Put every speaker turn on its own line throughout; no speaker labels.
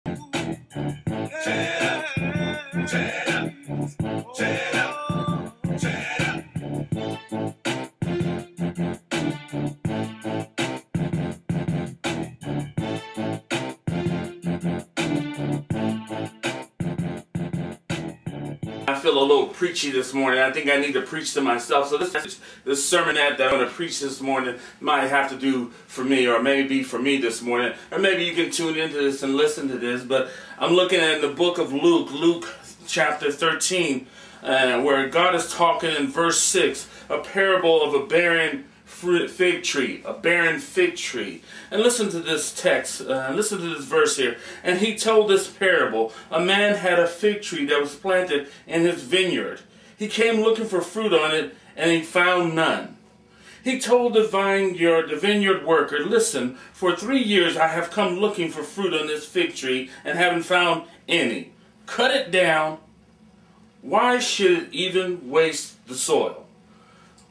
I feel a little preachy this morning. I think I need to preach to myself. So this sermon that I'm going to preach this morning might have to do for me, or maybe for me this morning. Or maybe you can tune into this and listen to this. But I'm looking at the book of Luke chapter 13, where God is talking in verse 6, a parable of a barren fig tree, a barren fig tree. And listen to this text, listen to this verse here. And he told this parable: a man had a fig tree that was planted in his vineyard. He came looking for fruit on it, and he found none. He told the vineyard worker, "Listen, for 3 years I have come looking for fruit on this fig tree and haven't found any. Cut it down. Why should it even waste the soil?"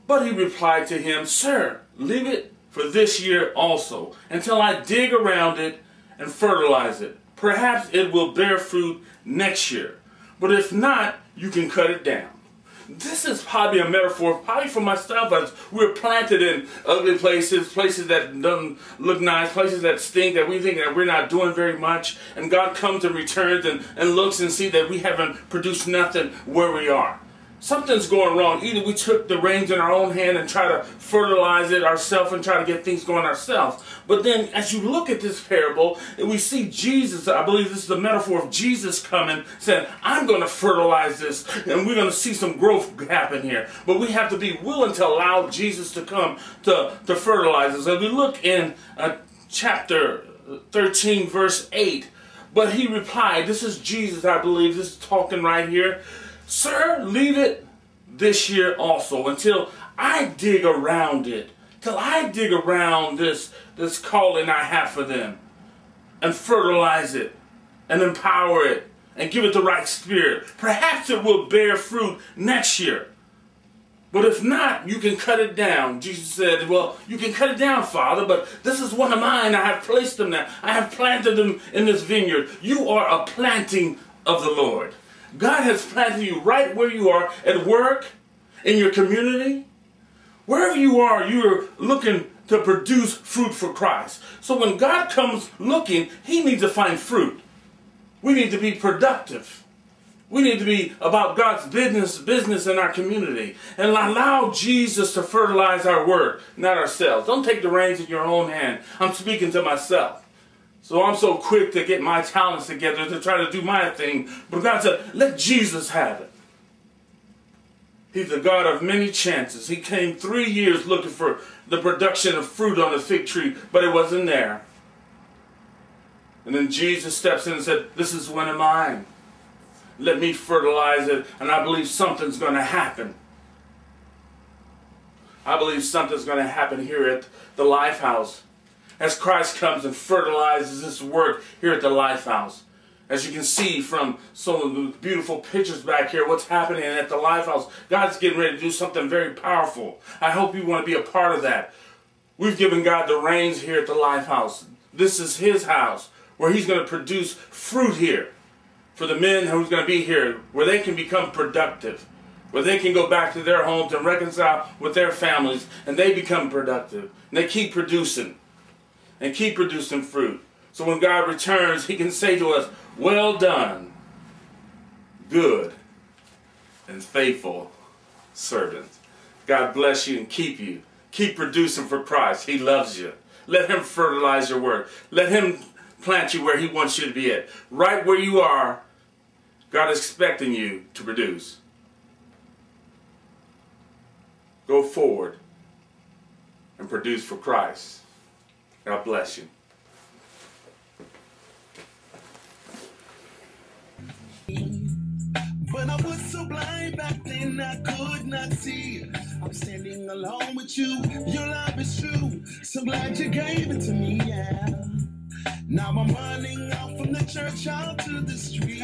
But he replied to him, "Sir, leave it for this year also, until I dig around it and fertilize it. Perhaps it will bear fruit next year. But if not, you can cut it down." This is probably a metaphor, probably for myself, as we're planted in ugly places, places that don't look nice, places that stink, that we think that we're not doing very much. And God comes and returns and looks and sees that we haven't produced nothing where we are. Something's going wrong. Either we took the reins in our own hand and try to fertilize it ourselves and try to get things going ourselves. But then as you look at this parable, we see Jesus, I believe this is the metaphor of Jesus coming, saying, "I'm going to fertilize this," and we're going to see some growth happen here. But we have to be willing to allow Jesus to come to fertilize us. As we look in chapter 13, verse 8, but he replied, this is Jesus, I believe, this is talking right here, "Sir, leave it this year also, until I dig around it, till I dig around this calling I have for them, and fertilize it, and empower it, and give it the right spirit. Perhaps it will bear fruit next year. But if not, you can cut it down." Jesus said, "Well, you can cut it down, Father, but this is one of mine. I have placed them there. I have planted them in this vineyard." You are a planting of the Lord. God has planted you right where you are, at work, in your community. Wherever you are, you're looking to produce fruit for Christ. So when God comes looking, he needs to find fruit. We need to be productive. We need to be about God's business in our community. And allow Jesus to fertilize our work, not ourselves. Don't take the reins in your own hand. I'm speaking to myself. So I'm so quick to get my talents together to try to do my thing. But God said, let Jesus have it. He's the God of many chances. He came 3 years looking for the production of fruit on the fig tree, but it wasn't there. And then Jesus steps in and said, "This is one of mine. Let me fertilize it, and I believe something's going to happen." I believe something's going to happen here at the Lifehouse as Christ comes and fertilizes this work here at the Lifehouse. As you can see from some of the beautiful pictures back here, what's happening at the Lifehouse, God's getting ready to do something very powerful. I hope you want to be a part of that. We've given God the reins here at the Lifehouse. This is his house, where he's going to produce fruit here for the men who's going to be here, where they can become productive, where they can go back to their homes and reconcile with their families, and they become productive. And they keep producing. And keep producing fruit. So when God returns, he can say to us, "Well done, good and faithful servant." God bless you and keep you. Keep producing for Christ. He loves you. Let him fertilize your work. Let him plant you where he wants you to be at. Right where you are, God is expecting you to produce. Go forward and produce for Christ. God bless you.
But I was so blind back then I could not see. I'm standing alone with you. Your love is true. So glad you gave it to me, yeah. Now I'm running out from the church out to the street.